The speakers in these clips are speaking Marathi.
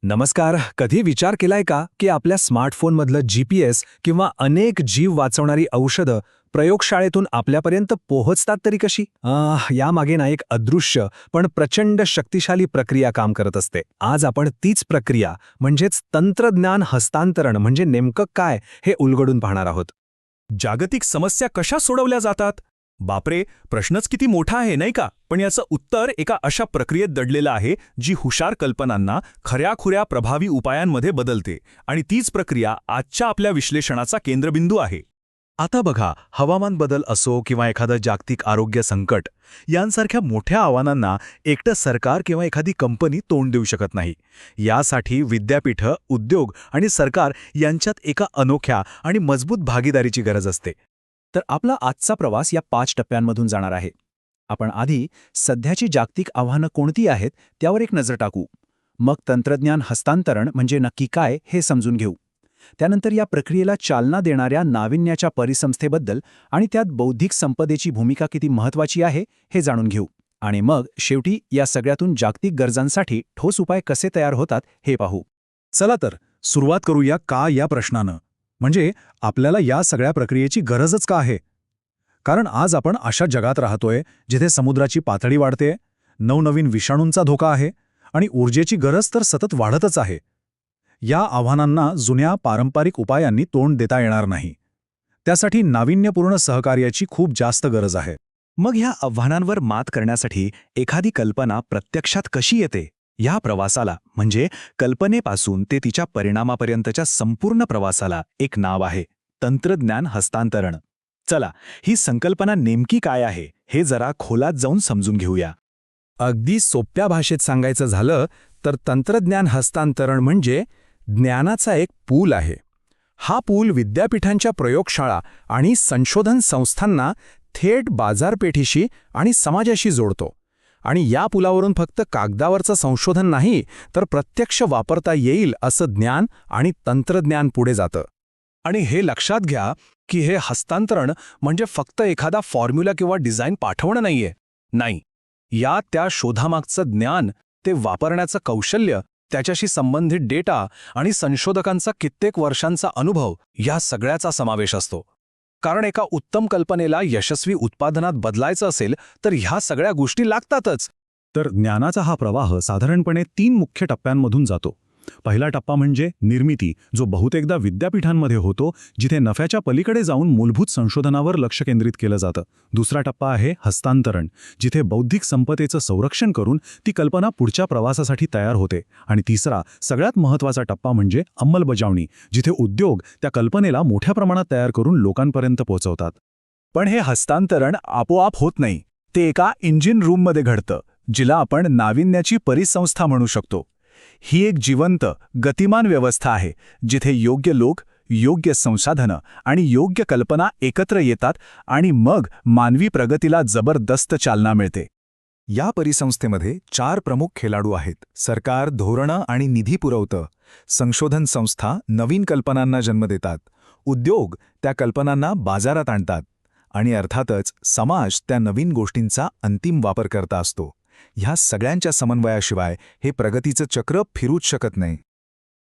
नमस्कार. कधी विचार केलाय का की आपल्या स्मार्टफोनमधलं जीपीएस किंवा अनेक जीव वाचवणारी औषधं प्रयोगशाळेतून आपल्यापर्यंत पोहोचतात तरी कशी? यामागे ना एक अदृश्य पण प्रचंड शक्तिशाली प्रक्रिया काम करत असते. आज आपण तीच प्रक्रिया म्हणजेच तंत्रज्ञान हस्तांतरण म्हणजे नेमकं काय हे उलगडून पाहणार आहोत. जागतिक समस्या कशा सोडवल्या जातात? बापरे, प्रश्नच किती मोठा आहे नाही का? पण याचं उत्तर एका अशा प्रक्रियेत दडलेलं आहे जी हुशार कल्पनांना खऱ्याखुऱ्या प्रभावी उपायांमध्ये बदलते. आणि तीच प्रक्रिया आजच्या आपल्या विश्लेषणाचा केंद्रबिंदू आहे. आता बघा, हवामान बदल असो किंवा एखादं जागतिक आरोग्य संकट, यांसारख्या मोठ्या आव्हानांना एकटं सरकार किंवा एखादी कंपनी तोंड देऊ शकत नाही. यासाठी विद्यापीठं, उद्योग आणि सरकार यांच्यात एका अनोख्या आणि मजबूत भागीदारीची गरज असते. तर आपला आजचा प्रवास या 5 टप्प्यांमधून जाणार आहे. आपण आधी सध्याची जागतिक आव्हानं कोणती आहेत त्यावर एक नजर टाकू. मग तंत्रज्ञान हस्तांतरण म्हणजे नक्की काय हे समजून घेऊ. त्यानंतर या प्रक्रियेला चालना देणाऱ्या नाविन्याच्या परिसंस्थेबद्दल आणि त्यात बौद्धिक संपदेची भूमिका किती महत्त्वाची आहे हे जाणून घेऊ. आणि मग शेवटी या सगळ्यातून जागतिक गरजांसाठी ठोस उपाय कसे तयार होतात हे पाहू. चला तर सुरुवात करूया का या प्रश्नानं. म्हणजे आपल्याला या सगळ्या प्रक्रियेची गरजच का आहे? कारण आज आपण अशा जगात राहतोय जिथे समुद्राची पातळी वाढते, नवनवीन विषाणूंचा धोका आहे आणि ऊर्जेची गरज तर सतत वाढतच आहे. या आव्हानांना जुन्या पारंपरिक उपायांनी तोंड देता येणार नाही. त्यासाठी नाविन्यपूर्ण सहकार्याची खूप जास्त गरज आहे. मग ह्या आव्हानांवर मात करण्यासाठी एखादी कल्पना प्रत्यक्षात कशी येते? या प्रवासाला म्हणजे कल्पनेपासून ते तिच्या परिणामापर्यंतच्या संपूर्ण प्रवासाला एक नाव आहे, तंत्रज्ञान हस्तांतरण. चला, ही संकल्पना नेमकी काय आहे हे जरा खोलात जाऊन समजून घेऊया. अगदी सोप्या भाषेत सांगायचं झालं तर तंत्रज्ञान हस्तांतरण म्हणजे ज्ञानाचा एक पूल आहे. हा पूल विद्यापीठांच्या प्रयोगशाळा आणि संशोधन संस्थांना थेट बाजारपेठीशी आणि समाजाशी जोडतो. आणि या पुलावरून फक्त कागदावरचं संशोधन नाही तर प्रत्यक्ष वापरता येईल असं ज्ञान आणि तंत्रज्ञान पुढे जातं. आणि हे लक्षात घ्या की हे हस्तांतरण म्हणजे फक्त एखादा फॉर्म्युला किंवा डिझाईन पाठवणं नाहीये. नाही, या त्या शोधामागचं ज्ञान, ते वापरण्याचं कौशल्य, त्याच्याशी संबंधित डेटा आणि संशोधकांचा कित्येक वर्षांचा अनुभव या सगळ्याचा समावेश असतो. कारण एका उत्तम कल्पनेला यशस्वी उत्पादनात बदलायचं असेल तर ह्या सगळ्या गोष्टी लागतातच. तर ज्ञानाचा हा प्रवाह साधारणपणे 3 मुख्य टप्प्यांमधून जातो. पहिला टप्पा म्हणजे निर्मिती, जो बहुतेकदा विद्यापीठांमध्ये होतो, जिथे नफ्याच्या पलीकडे जाऊन मूलभूत संशोधनावर लक्ष केंद्रित केलं जातं. दुसरा टप्पा आहे हस्तांतरण, जिथे बौद्धिक संपदेचं संरक्षण करून ती कल्पना पुढच्या प्रवासासाठी तयार होते. आणि तिसरा, सगळ्यात महत्त्वाचा टप्पा म्हणजे अंमलबजावणी, जिथे उद्योग त्या कल्पनेला मोठ्या प्रमाणात तयार करून लोकांपर्यंत पोहोचवतात. पण हे हस्तांतरण आपोआप होत नाही. ते एका इंजिन रूममध्ये घडतं, जिला आपण नाविन्याची परिसंस्था म्हणू शकतो. ही एक जिवंत, गतिमान व्यवस्था आहे जिथे योग्य लोक, योग्य संसाधनं आणि योग्य कल्पना एकत्र येतात आणि मग मानवी प्रगतीला जबरदस्त चालना मिळते. या परिसंस्थेमध्ये 4 प्रमुख खेळाडू आहेत. सरकार धोरणं आणि निधी पुरवतं, संशोधन संस्था नवीन कल्पनांना जन्म देतात, उद्योग त्या कल्पनांना बाजारात आणतात आणि अर्थातच समाज त्या नवीन गोष्टींचा अंतिम वापरकर्ता असतो. ह्या सगळ्यांच्या समन्वयाशिवाय हे प्रगतीचं चक्र फिरूच शकत नाही.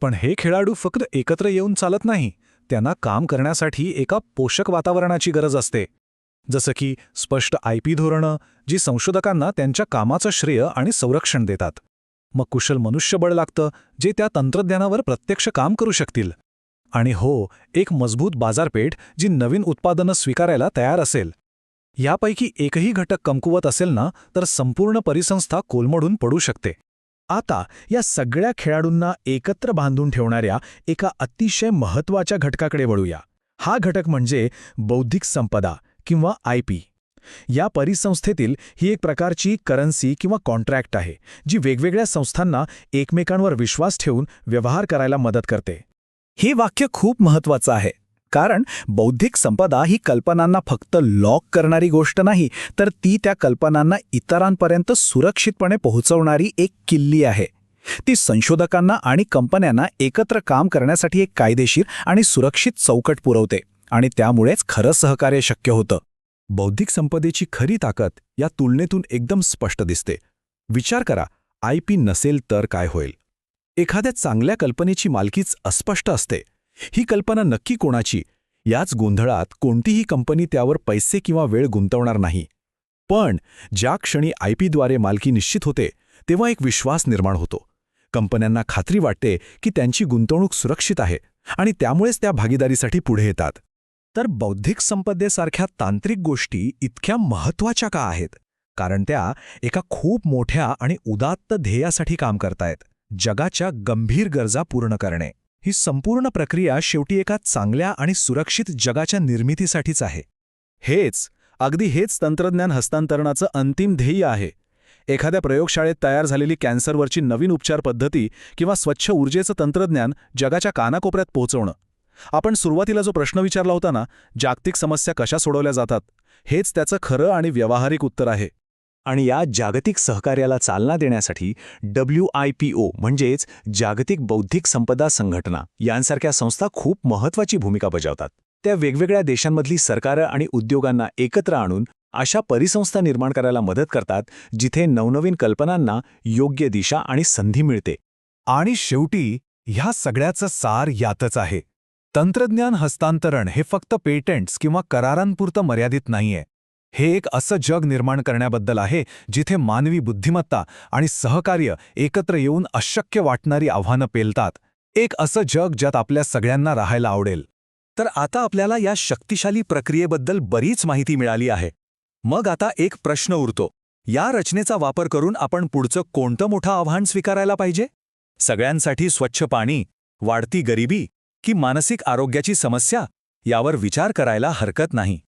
पण हे खेळाडू फक्त एकत्र येऊन चालत नाही. त्यांना काम करण्यासाठी एका पोषक वातावरणाची गरज असते. जसं की स्पष्ट IP धोरणं, जी संशोधकांना त्यांच्या कामाचं श्रेय आणि संरक्षण देतात. मग कुशल मनुष्यबळ लागतं, जे त्या तंत्रज्ञानावर प्रत्यक्ष काम करू शकतील. आणि हो, एक मजबूत बाजारपेठ, जी नवीन उत्पादनं स्वीकारायला तयार असेल. यापैकी एकही घटक कमकुवत असेल ना, तर संपूर्ण परिसंस्था कोलमडून पडू शकते. आता या सगळ्या खेळाडूंना एकत्र बांधून ठेवणाऱ्या एका अतिशय महत्त्वाच्या घटकाकडे वळूया. हा घटक म्हणजे बौद्धिक संपदा किंवा IP. या परिसंस्थेतील ही एक प्रकारची करन्सी किंवा कॉन्ट्रॅक्ट आहे, जी वेगवेगळ्या संस्थांना एकमेकांवर विश्वास ठेवून व्यवहार करायला मदत करते. हे वाक्य खूप महत्त्वाचं आहे, कारण बौद्धिक संपदा ही कल्पनांना फक्त लॉक करणारी गोष्ट नाही, तर ती त्या कल्पनांना इतरांपर्यंत सुरक्षितपणे पोहोचवणारी एक किल्ली आहे. ती संशोधकांना आणि कंपन्यांना एकत्र काम करण्यासाठी एक कायदेशीर आणि सुरक्षित चौकट पुरवते आणि त्यामुळेच खरं सहकार्य शक्य होतं. बौद्धिक संपदेची खरी ताकद या तुलनेतून एकदम स्पष्ट दिसते. विचार करा, IP नसेल तर काय होईल? एखाद्या चांगल्या कल्पनेची मालकीच अस्पष्ट असते. ही कल्पना नक्की कोणाची याच गोंधळात कोणतीही कंपनी त्यावर पैसे किंवा वेळ गुंतवणार नाही. पण ज्या क्षणी आयपीद्वारे मालकी निश्चित होते तेव्हा एक विश्वास निर्माण होतो. कंपन्यांना खात्री वाटते की त्यांची गुंतवणूक सुरक्षित आहे आणि त्यामुळेच त्या भागीदारीसाठी पुढे येतात. तर बौद्धिक संपदेसारख्या तांत्रिक गोष्टी इतक्या महत्त्वाच्या का आहेत? कारण त्या एका खूप मोठ्या आणि उदात्त ध्येयासाठी काम करतायत, जगाच्या गंभीर गरजा पूर्ण करणे. ही संपूर्ण प्रक्रिया शेवटी एका चांगल्या आणि सुरक्षित जगाच्या निर्मितीसाठीच आहे. अगदी हेच तंत्रज्ञान हस्तांतरणाचं अंतिम ध्येय आहे. एखाद्या प्रयोगशाळेत तयार झालेली कॅन्सरवरची नवीन उपचार पद्धती किंवा स्वच्छ ऊर्जेचं तंत्रज्ञान जगाच्या कानाकोपऱ्यात पोहोचवणं. आपण सुरुवातीला जो प्रश्न विचारला होता ना, जागतिक समस्या कशा सोडवल्या जातात, हेच त्याचं खरं आणि व्यावहारिक उत्तर आहे. आणि या जागतिक सहकार्याला चालना देण्यासाठी WIPO म्हणजेच जागतिक बौद्धिक संपदा संघटना यांसारख्या संस्था खूप महत्त्वाची भूमिका बजावतात. त्या वेगवेगळ्या देशांमधली सरकारं आणि उद्योगांना एकत्र आणून अशा परिसंस्था निर्माण करायला मदत करतात जिथे नवनवीन कल्पनांना योग्य दिशा आणि संधी मिळते. आणि शेवटी ह्या सगळ्याचं सार यातच आहे. तंत्रज्ञान हस्तांतरण हे फक्त पेटंट्स किंवा करारांपुरतं मर्यादित नाहीये. हे एक असं जग निर्माण करण्याबद्दल आहे जिथे मानवी बुद्धिमत्ता आणि सहकार्य एकत्र येऊन अशक्य वाटणारी आव्हानं पेलतात. एक असं जग ज्यात आपल्या सगळ्यांना राहायला आवडेल. तर आता आपल्याला या शक्तिशाली प्रक्रियेबद्दल बरीच माहिती मिळाली आहे. मग आता एक प्रश्न उरतो. या रचनेचा वापर करून आपण पुढचं कोणतं मोठं आव्हान स्वीकारायला पाहिजे? सगळ्यांसाठी स्वच्छ पाणी, वाढती गरिबी की मानसिक आरोग्याची समस्या? यावर विचार करायला हरकत नाही.